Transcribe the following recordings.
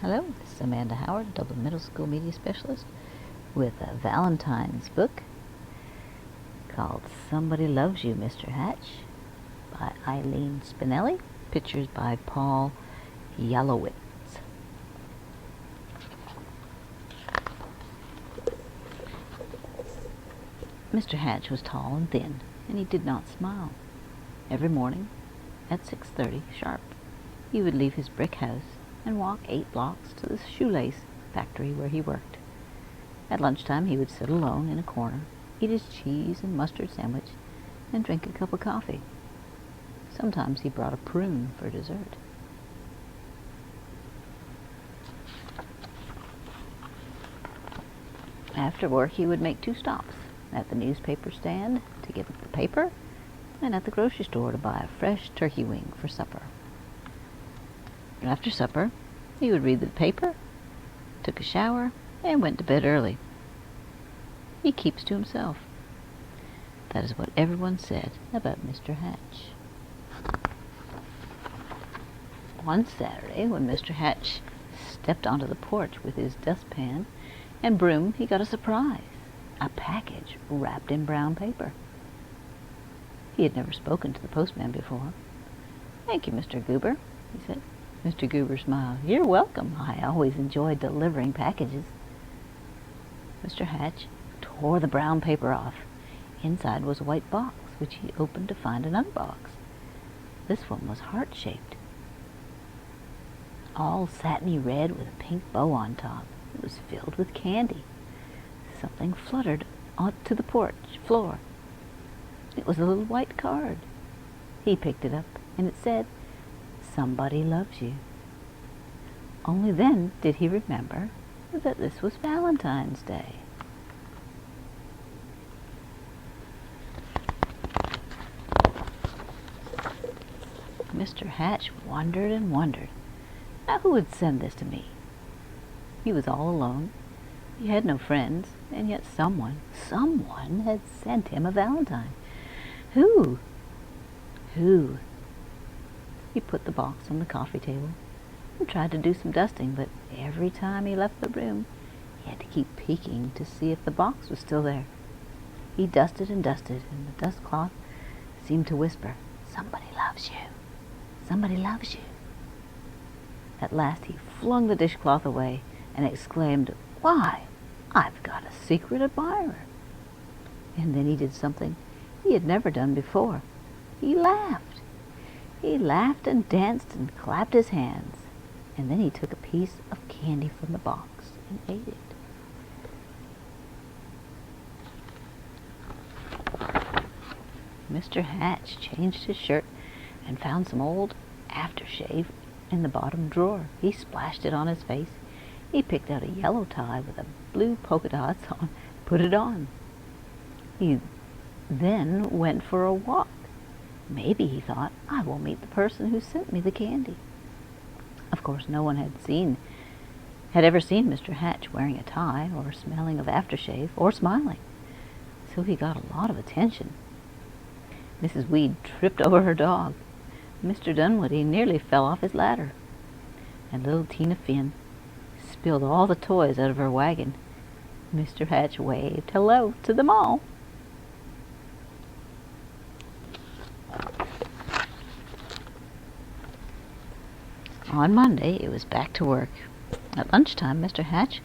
Hello, this is Amanda Howard, Dublin Middle School Media Specialist, with Valentine's book called Somebody Loves You, Mr. Hatch, by Eileen Spinelli, pictures by Paul Yalowitz. Mr. Hatch was tall and thin, and he did not smile. Every morning, at 6:30 sharp, he would leave his brick house and walk 8 blocks to the shoelace factory where he worked. At lunchtime he would sit alone in a corner, eat his cheese and mustard sandwich, and drink a cup of coffee. Sometimes he brought a prune for dessert. After work he would make 2 stops, at the newspaper stand to get the paper, and at the grocery store to buy a fresh turkey wing for supper. After supper, he would read the paper, took a shower, and went to bed early. He keeps to himself. That is what everyone said about Mr. Hatch. One Saturday, when Mr. Hatch stepped onto the porch with his dustpan and broom, he got a surprise, a package wrapped in brown paper. He had never spoken to the postman before. "Thank you, Mr. Goober," he said. Mr. Goober smiled. "You're welcome. I always enjoy delivering packages." Mr. Hatch tore the brown paper off. Inside was a white box, which he opened to find another box. This one was heart-shaped, all satiny red with a pink bow on top. It was filled with candy. Something fluttered onto the porch floor. It was a little white card. He picked it up, and it said, "Somebody loves you." Only then did he remember that this was Valentine's Day. Mr. Hatch wondered and wondered. Now, who would send this to me? He was all alone. He had no friends, and yet someone had sent him a valentine. Who? He put the box on the coffee table and tried to do some dusting, but every time he left the room, he had to keep peeking to see if the box was still there. He dusted and dusted, and the dust cloth seemed to whisper, "Somebody loves you. Somebody loves you." At last he flung the dishcloth away and exclaimed, "Why, I've got a secret admirer." And then he did something he had never done before. He laughed. He laughed and danced and clapped his hands. And then he took a piece of candy from the box and ate it. Mr. Hatch changed his shirt and found some old aftershave in the bottom drawer. He splashed it on his face. He picked out a yellow tie with a blue polka dots on, put it on. He then went for a walk. Maybe, he thought, I will meet the person who sent me the candy. Of course, no one had ever seen Mr. Hatch wearing a tie, or smelling of aftershave, or smiling. So he got a lot of attention. Mrs. Weed tripped over her dog. Mr. Dunwoody nearly fell off his ladder. And little Tina Finn spilled all the toys out of her wagon. Mr. Hatch waved hello to them all. On Monday, it was back to work. At lunchtime, Mr. Hatch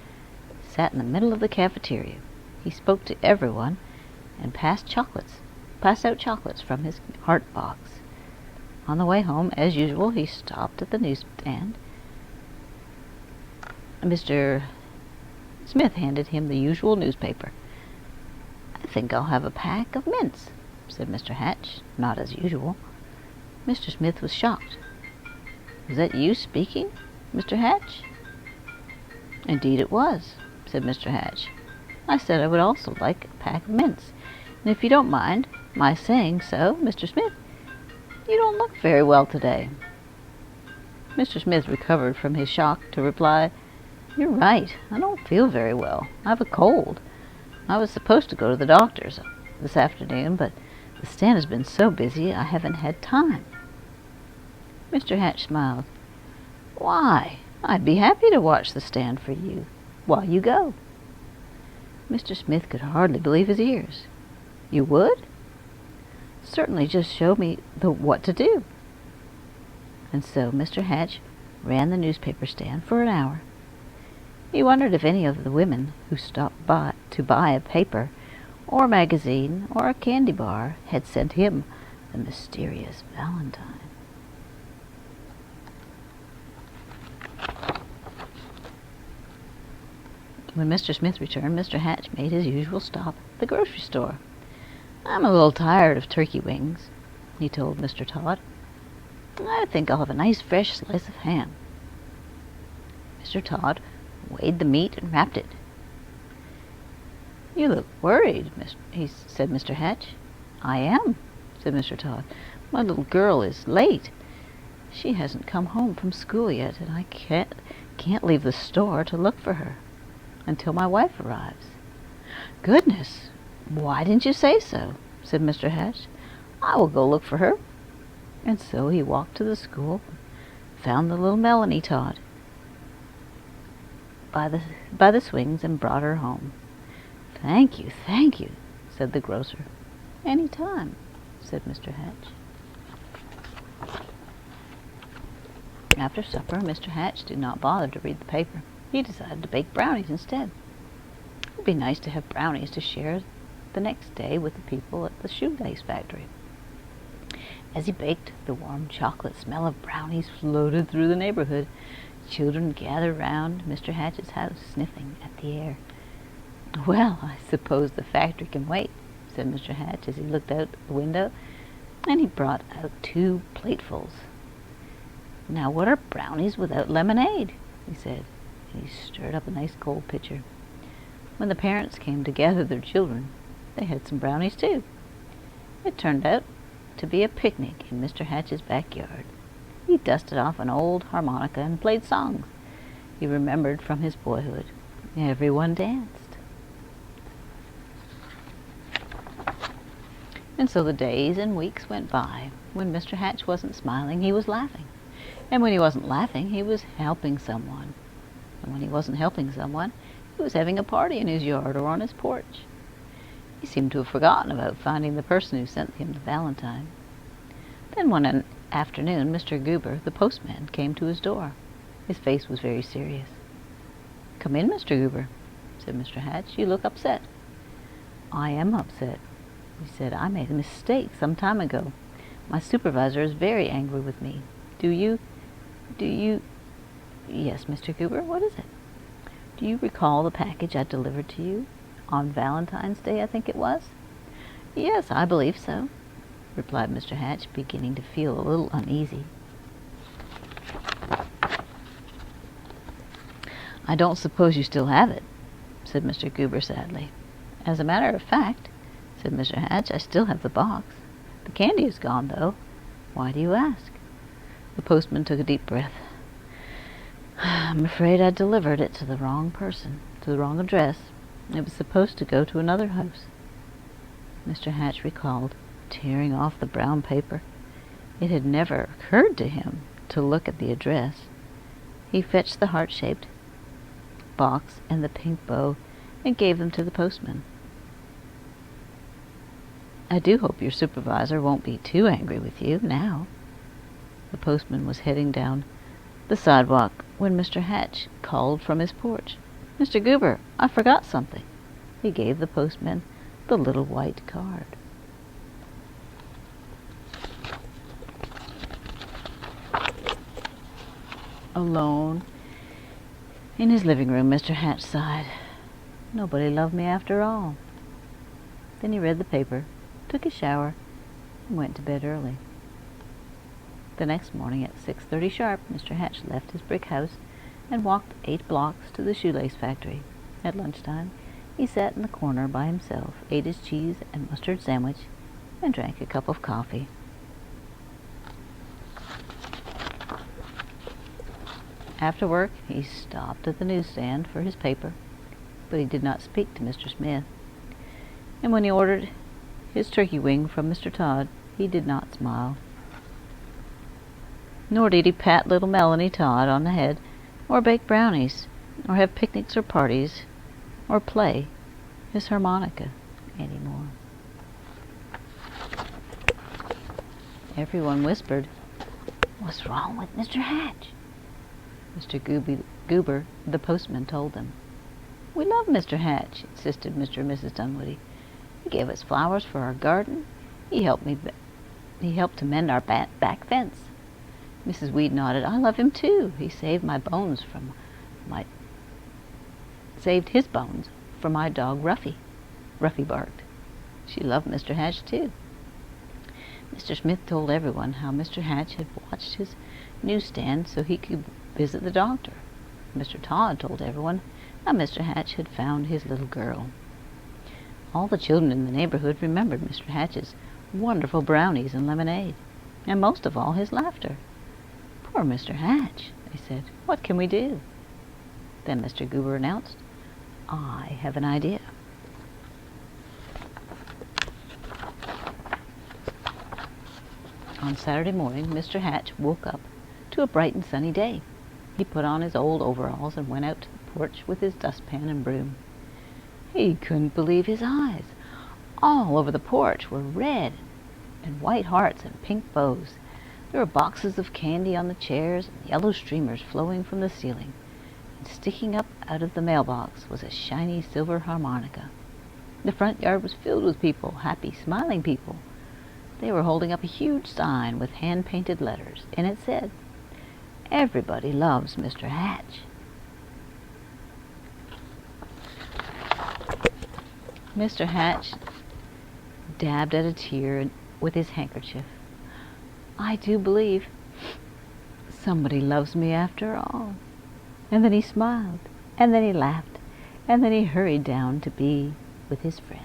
sat in the middle of the cafeteria. He spoke to everyone and passed out chocolates from his heart box. On the way home, as usual, he stopped at the newsstand. Mr. Smith handed him the usual newspaper. "I think I'll have a pack of mints," said Mr. Hatch, not as usual. Mr. Smith was shocked. "Was that you speaking, Mr. Hatch?" "Indeed it was," said Mr. Hatch. "I said I would also like a pack of mints. And if you don't mind my saying so, Mr. Smith, you don't look very well today." Mr. Smith recovered from his shock to reply, "You're right. I don't feel very well. I have a cold. I was supposed to go to the doctor's this afternoon, but the stand has been so busy I haven't had time." Mr. Hatch smiled. "Why, I'd be happy to watch the stand for you while you go." Mr. Smith could hardly believe his ears. "You would?" "Certainly, just show me what to do." And so Mr. Hatch ran the newspaper stand for an hour. He wondered if any of the women who stopped by to buy a paper or magazine or a candy bar had sent him the mysterious Valentine. When Mr. Smith returned, Mr. Hatch made his usual stop at the grocery store. "I'm a little tired of turkey wings," he told Mr. Todd. "I think I'll have a nice fresh slice of ham." Mr. Todd weighed the meat and wrapped it. "You look worried," said Mr. Hatch. "I am," said Mr. Todd. "My little girl is late. She hasn't come home from school yet, and I can't leave the store to look for her until my wife arrives." "Goodness! Why didn't you say so?" said Mr. Hatch. "I will go look for her." And so he walked to the school, found the little Melanie Todd by the swings, and brought her home. Thank you," said the grocer. "Any time," said Mr. Hatch. After supper, Mr. Hatch did not bother to read the paper. He decided to bake brownies instead. It would be nice to have brownies to share the next day with the people at the shoelace factory. As he baked, the warm chocolate smell of brownies floated through the neighborhood. Children gathered round Mr. Hatch's house, sniffing at the air. "Well, I suppose the factory can wait," said Mr. Hatch as he looked out the window, and he brought out 2 platefuls. "Now what are brownies without lemonade?" he said, and he stirred up a nice cold pitcher. When the parents came to gather their children, they had some brownies too. It turned out to be a picnic in Mr. Hatch's backyard. He dusted off an old harmonica and played songs he remembered from his boyhood. Everyone danced. And so the days and weeks went by. When Mr. Hatch wasn't smiling, he was laughing. And when he wasn't laughing, he was helping someone. And when he wasn't helping someone, he was having a party in his yard or on his porch. He seemed to have forgotten about finding the person who sent him the Valentine. Then one afternoon, Mr. Goober, the postman, came to his door. His face was very serious. "Come in, Mr. Goober," said Mr. Hatch. "You look upset." "I am upset," he said. "I made a mistake some time ago. My supervisor is very angry with me. Do you... Yes, Mr. Goober, what is it? Do you recall the package I delivered to you on Valentine's Day, I think it was?" "Yes, I believe so," replied Mr. Hatch, beginning to feel a little uneasy. "I don't suppose you still have it," said Mr. Goober sadly. "As a matter of fact," said Mr. Hatch, "I still have the box. The candy is gone, though. Why do you ask?" The postman took a deep breath. "I'm afraid I delivered it to the wrong person, to the wrong address. It was supposed to go to another house." Mr. Hatch recalled tearing off the brown paper. It had never occurred to him to look at the address. He fetched the heart-shaped box and the pink bow and gave them to the postman. "I do hope your supervisor won't be too angry with you now." The postman was heading down the sidewalk when Mr. Hatch called from his porch. "Mr. Goober, I forgot something." He gave the postman the little white card. Alone in his living room, Mr. Hatch sighed. Nobody loved me after all. Then he read the paper, took a shower, and went to bed early. The next morning at 6:30 sharp, Mr. Hatch left his brick house and walked 8 blocks to the shoelace factory. At lunchtime, he sat in the corner by himself, ate his cheese and mustard sandwich, and drank a cup of coffee. After work, he stopped at the newsstand for his paper, but he did not speak to Mr. Smith. And when he ordered his turkey wing from Mr. Todd, he did not smile. Nor did he pat little Melanie Todd on the head or bake brownies, or have picnics or parties, or play his harmonica anymore. Everyone whispered, "What's wrong with Mr. Hatch?" Mr. Goober, the postman, told them. "We love Mr. Hatch," insisted Mr. and Mrs. Dunwoody. "He gave us flowers for our garden. He helped to mend our back fence." Mrs. Weed nodded. "I love him too. He saved his bones for my dog Ruffy." Ruffy barked. She loved Mr. Hatch too. Mr. Smith told everyone how Mr. Hatch had watched his newsstand so he could visit the doctor. Mr. Todd told everyone how Mr. Hatch had found his little girl. All the children in the neighborhood remembered Mr. Hatch's wonderful brownies and lemonade, and most of all his laughter. "Poor Mr. Hatch," they said. "What can we do?" Then Mr. Goober announced, "I have an idea." On Saturday morning, Mr. Hatch woke up to a bright and sunny day. He put on his old overalls and went out to the porch with his dustpan and broom. He couldn't believe his eyes. All over the porch were red and white hearts and pink bows. There were boxes of candy on the chairs and yellow streamers flowing from the ceiling. And sticking up out of the mailbox was a shiny silver harmonica. The front yard was filled with people, happy, smiling people. They were holding up a huge sign with hand-painted letters, and it said, "Everybody loves Mr. Hatch." Mr. Hatch dabbed at a tear with his handkerchief. "I do believe somebody loves me after all." And then he smiled, and then he laughed, and then he hurried down to be with his friends.